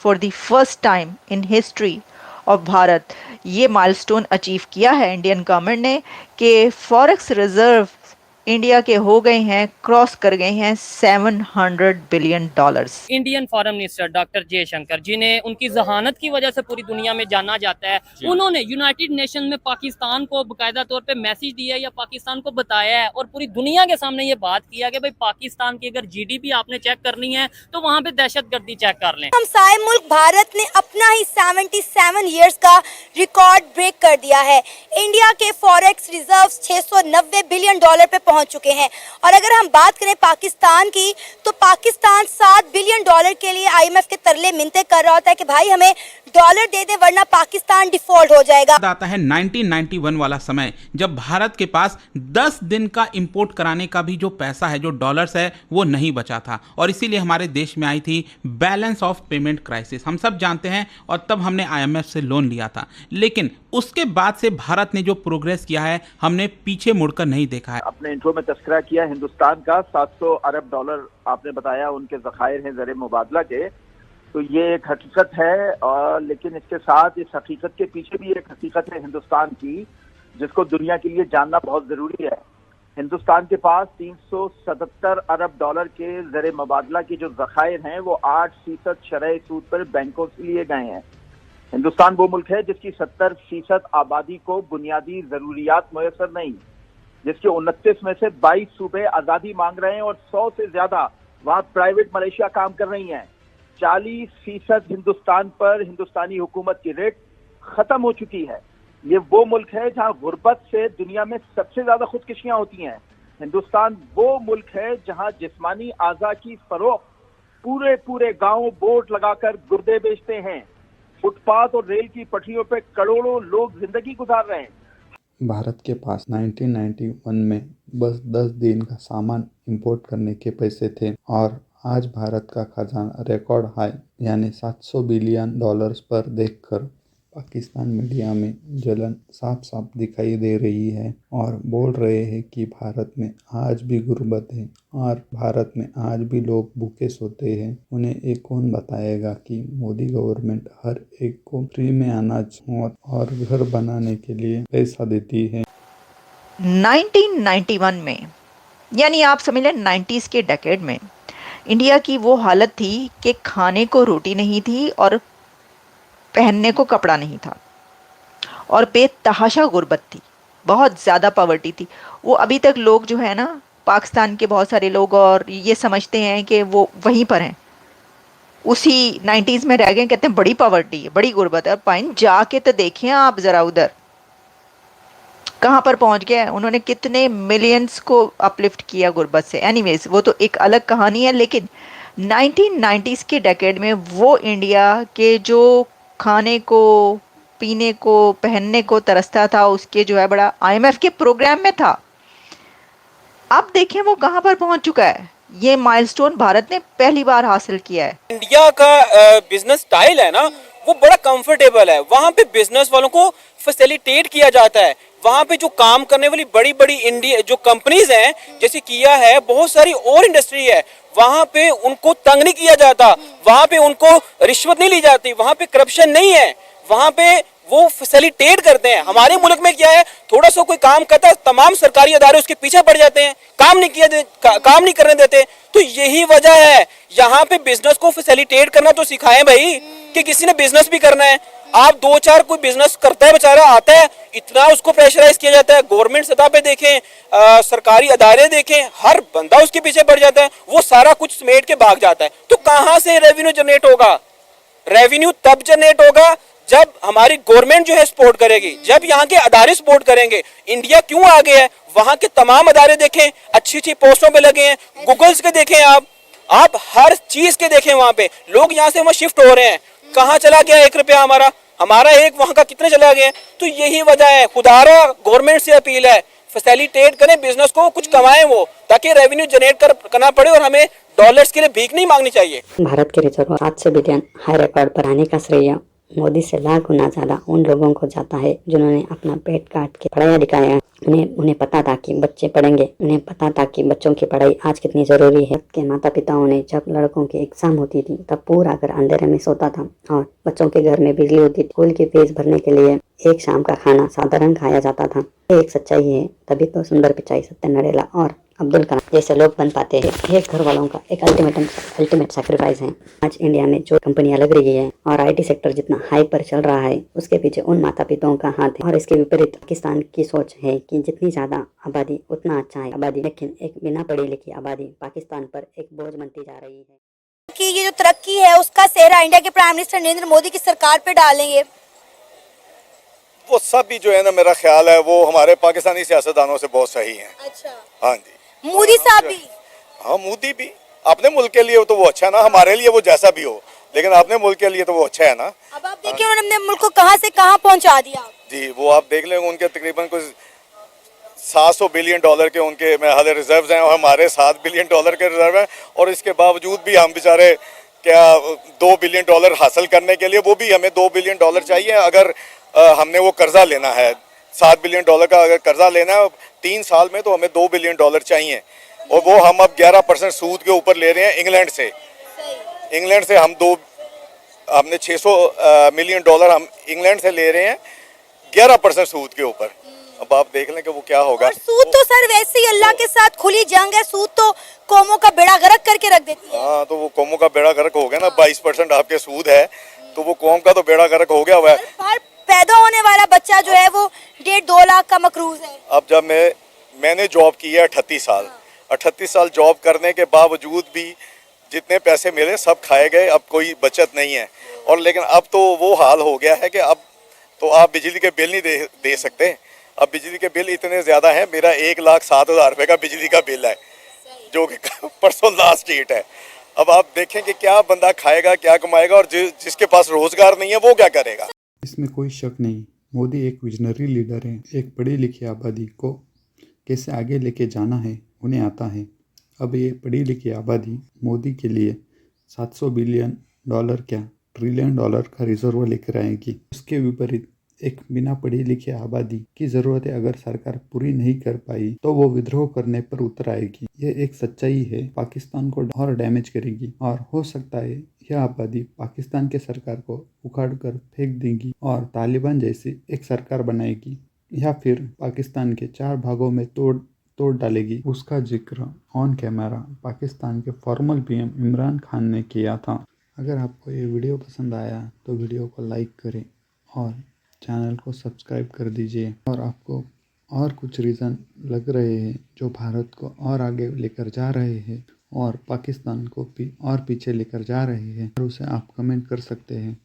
For the first time in history of Bharat ये milestone achieve किया है इंडियन गवर्नमेंट ने कि फॉरेक्स रिजर्व इंडिया के हो गए हैं, क्रॉस कर गए हैं $700 billion. Indian foreign minister doctor Jaishankar जिन्हें उनकी जहानत की वजह से पूरी दुनिया में जाना जाता है, उन्होंने यूनाइटेड नेशन में पाकिस्तान को बाकायदा तौर पे मैसेज दिया या पाकिस्तान को बताया है और पूरी दुनिया के सामने ये बात किया कि भाई पाकिस्तान की अगर जीडीपी आपने चेक करनी है तो वहाँ पे दहशतगर्दी चेक कर लें। हमसाये मुल्क भारत ने अपना ही 77 इयर्स का रिकॉर्ड ब्रेक कर दिया है। इंडिया के फॉरेक्स रिजर्व्स $690 बिलियन पे पहुंच चुके हैं और अगर हम बात करें पाकिस्तान की तो पाकिस्तान $7 बिलियन के लिए IMF के तरले मिन्नतें कर रहा होता है कि भाई हमें डॉलर दे दे वरना पाकिस्तान डिफॉल्ट हो जाएगा। आता है 1991 वाला समय जब भारत के पास 10 दिन का इंपोर्ट कराने का भी जो पैसा है, जो डॉलर्स है, वो नहीं बचा था और इसीलिए हमारे देश में आई थी बैलेंस ऑफ पेमेंट क्राइसिस। हम सब जानते हैं और तब हमने IMF से लोन लिया था, लेकिन उसके बाद से भारत ने जो प्रोग्रेस किया है हमने पीछे मुड़कर नहीं देखा है। अपने इंट्रो में तस्करा किया हिंदुस्तान का $700 अरब आपने बताया उनके ज़खायर हैं ज़र मुबादला के, तो ये एक हकीकत है। और लेकिन इसके साथ इस हकीकत के पीछे भी एक हकीकत है हिंदुस्तान की, जिसको दुनिया के लिए जानना बहुत जरूरी है। हिंदुस्तान के पास $377 अरब के ज़र मुबादला के जो ज़खायर हैं वो 8% शरह सूद पर बैंकों से लिए गए हैं। हिंदुस्तान वो मुल्क है जिसकी 70% आबादी को बुनियादी जरूरियात मुयसर नहीं, जिसके 29 में से 22 सूबे आजादी मांग रहे हैं और 100 से ज्यादा वहां प्राइवेट मलेशिया काम कर रही हैं। 40% हिंदुस्तान पर हिंदुस्तानी हुकूमत की रेट खत्म हो चुकी है। ये वो मुल्क है जहां गुर्बत से दुनिया में सबसे ज्यादा खुदकुशियां होती हैं। हिंदुस्तान वो मुल्क है जहां जिस्मानी आज़ा की फरोख्त पूरे पूरे गांव बोर्ड लगाकर गुर्दे बेचते हैं। फुटपाथ और रेल की पटरियों पे करोड़ों लोग जिंदगी गुजार रहे हैं। भारत के पास 1991 में बस 10 दिन का सामान इंपोर्ट करने के पैसे थे और आज भारत का खजाना रिकॉर्ड हाई यानी $700 बिलियन पर देखकर पाकिस्तान मीडिया में जलन साफ साफ दिखाई दे रही है और बोल रहे हैं कि भारत में आज भी गुर्बत है और भारत में आज भी लोग भूखे सोते हैं। उन्हें एक कौन बताएगा कि मोदी गवर्नमेंट हर एक को फ्री में अनाज और घर बनाने के लिए पैसा देती है। 1991 में यानी आप समझ लें 90s के डेकेड में इंडिया की वो हालत थी कि खाने को रोटी नहीं थी और पहनने को कपड़ा नहीं था और बेतहाशा गुर्बत थी, बहुत ज़्यादा पॉवर्टी थी। वो अभी तक लोग जो है ना पाकिस्तान के बहुत सारे लोग और ये समझते हैं कि वो वहीं पर हैं, उसी 90s में रह गए, कहते हैं बड़ी पॉवर्टी है, बड़ी गुर्बत है। पाइन जाके तो देखें आप ज़रा उधर कहाँ पर पहुँच गया। उन्होंने कितने मिलियंस को अपलिफ्ट किया गुर्बत से। एनीवेज वो तो एक अलग कहानी है, लेकिन 1990s के डेकेड में वो इंडिया के जो खाने को पीने को पहनने को तरसता था, उसके जो है बड़ा IMF के प्रोग्राम में था। अब देखें वो कहां पर पहुंच चुका है। ये माइलस्टोन भारत ने पहली बार हासिल किया है। इंडिया का बिजनेस स्टाइल है ना वो बड़ा कंफर्टेबल है। वहाँ पे बिजनेस वालों को फैसिलिटेट किया जाता है। वहाँ पे जो काम करने वाली बड़ी बड़ी इंडिया जो कंपनीज हैं जैसे किया है, बहुत सारी और इंडस्ट्री है, वहाँ पे उनको तंग नहीं किया जाता, वहाँ पे उनको रिश्वत नहीं ली जाती, वहाँ पे करप्शन नहीं है, वहाँ पे वो फैसिलिटेट करते हैं। हमारे मुल्क में क्या है, थोड़ा सा कोई काम करता है तमाम सरकारी अदारे उसके पीछे पड़ जाते हैं, काम नहीं करने देते। तो यही वजह है, यहाँ पे बिजनेस को फैसिलिटेट करना तो सिखाएं भाई कि किसी ने बिजनेस भी करना है। आप दो चार कोई बिजनेस करता है बेचारा आता है, इतना उसको प्रेशराइज किया जाता है। गवर्नमेंट सतह पे देखें, सरकारी अदारे देखें, हर बंदा उसके पीछे पड़ जाता है, वो सारा कुछ समेट के भाग जाता है। तो कहाँ से रेवेन्यू जनरेट होगा? रेवेन्यू तब जनरेट होगा जब हमारी गवर्नमेंट जो है सपोर्ट करेगी, जब यहाँ के अदारे सपोर्ट करेंगे। इंडिया क्यों आगे है? वहाँ के तमाम अदारे देखें, अच्छी अच्छी पोस्टों पे लगे हैं, गूगल्स के देखें, आप हर चीज के देखें, वहाँ पे लोग यहाँ से वहाँ शिफ्ट हो रहे हैं। कहाँ चला गया 1 रुपया हमारा एक वहाँ का कितने चला गया? तो यही वजह है। खुदारा गवर्नमेंट से अपील है, फैसिलिटेट करें बिजनेस को, कुछ कमाएं वो, ताकि रेवेन्यू जनरेट करना पड़े और हमें डॉलर्स के लिए भीख नहीं मांगनी चाहिए। भारत के रिजर्व 700 बिलियन हाई रिकॉर्ड पर आने का श्रेय मोदी से लाख गुना ज़्यादा उन लोगों को जाता है जिन्होंने अपना पेट काट के पढ़ाया लिखाया। उन्हें पता था कि बच्चे पढ़ेंगे, उन्हें पता था कि बच्चों की पढ़ाई आज कितनी ज़रूरी है। के माता पिताओं ने जब लड़कों की एग्ज़ाम होती थी तब पूरा घर अंधेरे में सोता था और बच्चों के घर में बिजली होती थी। स्कूल की फीस भरने के लिए एक शाम का खाना साधारण खाया जाता था। ये एक सच्चाई है, तभी तो सुंदर पिचाई, सत्य नरेला और अब्दुल कलाम जैसे लोग बन पाते हैं। ये घर वालों का एक अल्टीमेट सैक्रिफाइस है। आज इंडिया में जो कंपनियां लग रही है और आईटी सेक्टर जितना हाई पर चल रहा है, उसके पीछे उन माता पिताओं का हाथ है। और इसके विपरीत पाकिस्तान की सोच है कि जितनी ज्यादा आबादी उतना अच्छा है आबादी, लेकिन एक बिना पढ़ी लिखी आबादी पाकिस्तान पर एक बोझ बनती जा रही है। कि ये जो तरक्की है उसका सेहरा इंडिया के प्राइम मिनिस्टर नरेंद्र मोदी की सरकार पे डालेंगे। वो सब भी जो है ना, मेरा ख्याल है वो हमारे पाकिस्तानी सियासतदानों से बहुत सही हैं। अच्छा, हाँ जी, मोदी साहब भी। हाँ, मोदी भी अपने मुल्क के लिए तो वो अच्छा है ना, हमारे लिए वो जैसा भी हो, लेकिन अपने मुल्क के लिए तो वो अच्छा है ना। अब आप देखिए उन्होंने अपने मुल्क को कहां से कहां पहुंचा दिया। जी, वो आप देख लेंगे, उनके तकरीबन कुछ 700 बिलियन डॉलर के उनके में हाल रिजर्व्स हैं और हमारे 7 बिलियन डॉलर के रिजर्व हैं। और इसके बावजूद भी हम बेचारे क्या 2 बिलियन डॉलर हासिल करने के लिए, वो भी हमें 2 बिलियन डॉलर चाहिए। अगर हमने वो कर्जा लेना है, 7 बिलियन डॉलर का अगर कर्जा लेना है 3 साल में, तो हमें 2 बिलियन डॉलर चाहिए। और वो हम अब 11% सूद के ऊपर ले रहे हैं इंग्लैंड से। इंग्लैंड से हमने 600 मिलियन डॉलर हम इंग्लैंड से ले रहे हैं 11% सूद के ऊपर। अब आप देख लें कि वो क्या होगा। और सूद तो सर वैसे ही अल्लाह के साथ खुली जंग है। सूद तो कौमों का बेड़ा गर्क करके रख देती है। हाँ, तो वो कौमों का बेड़ा गर्क हो गया ना। 22% आपके सूद है, तो वो कौम का तो बेड़ा गर्क हो गया हुआ है। बाहर पैदा होने वाला बच्चा जो है वो 1.5-2 लाख का मकरूज है। अब जब मैंने जॉब की है 38 साल, 38 साल जॉब करने के बावजूद भी जितने पैसे मिले सब खाए गए, अब कोई बचत नहीं है। और लेकिन अब तो वो हाल हो गया है कि अब तो आप बिजली के बिल नहीं दे सकते। अब बिजली के बिल इतने ज़्यादा हैं, मेरा 1,07,000 रुपये का बिजली का बिल है, जो कि परसों लास्ट डेट है। अब आप देखें कि क्या बंदा खाएगा, क्या कमाएगा, और जिसके पास रोज़गार नहीं है वो क्या करेगा। इसमें कोई शक नहीं, मोदी एक विजनरी लीडर हैं। एक पढ़ी लिखी आबादी को कैसे आगे लेके जाना है उन्हें आता है। अब ये पढ़ी लिखी आबादी मोदी के लिए 700 बिलियन डॉलर क्या ट्रिलियन डॉलर का रिजर्व लेकर आएगी। उसके विपरीत एक बिना पढ़ी लिखी आबादी की ज़रूरतें अगर सरकार पूरी नहीं कर पाई तो वो विद्रोह करने पर उतर आएगी। ये एक सच्चाई है, पाकिस्तान को और डैमेज करेगी। और हो सकता है यह आबादी पाकिस्तान के सरकार को उखाड़ कर फेंक देगी और तालिबान जैसी एक सरकार बनाएगी, या फिर पाकिस्तान के 4 भागों में तोड़ डालेगी। उसका जिक्र ऑन कैमरा पाकिस्तान के फॉर्मल पीएम इमरान खान ने किया था। अगर आपको ये वीडियो पसंद आया तो वीडियो को लाइक करें और चैनल को सब्सक्राइब कर दीजिए। और आपको और कुछ रीज़न लग रहे हैं जो भारत को और आगे लेकर जा रहे हैं और पाकिस्तान को भी और पीछे लेकर जा रहे हैं, और उसे आप कमेंट कर सकते हैं।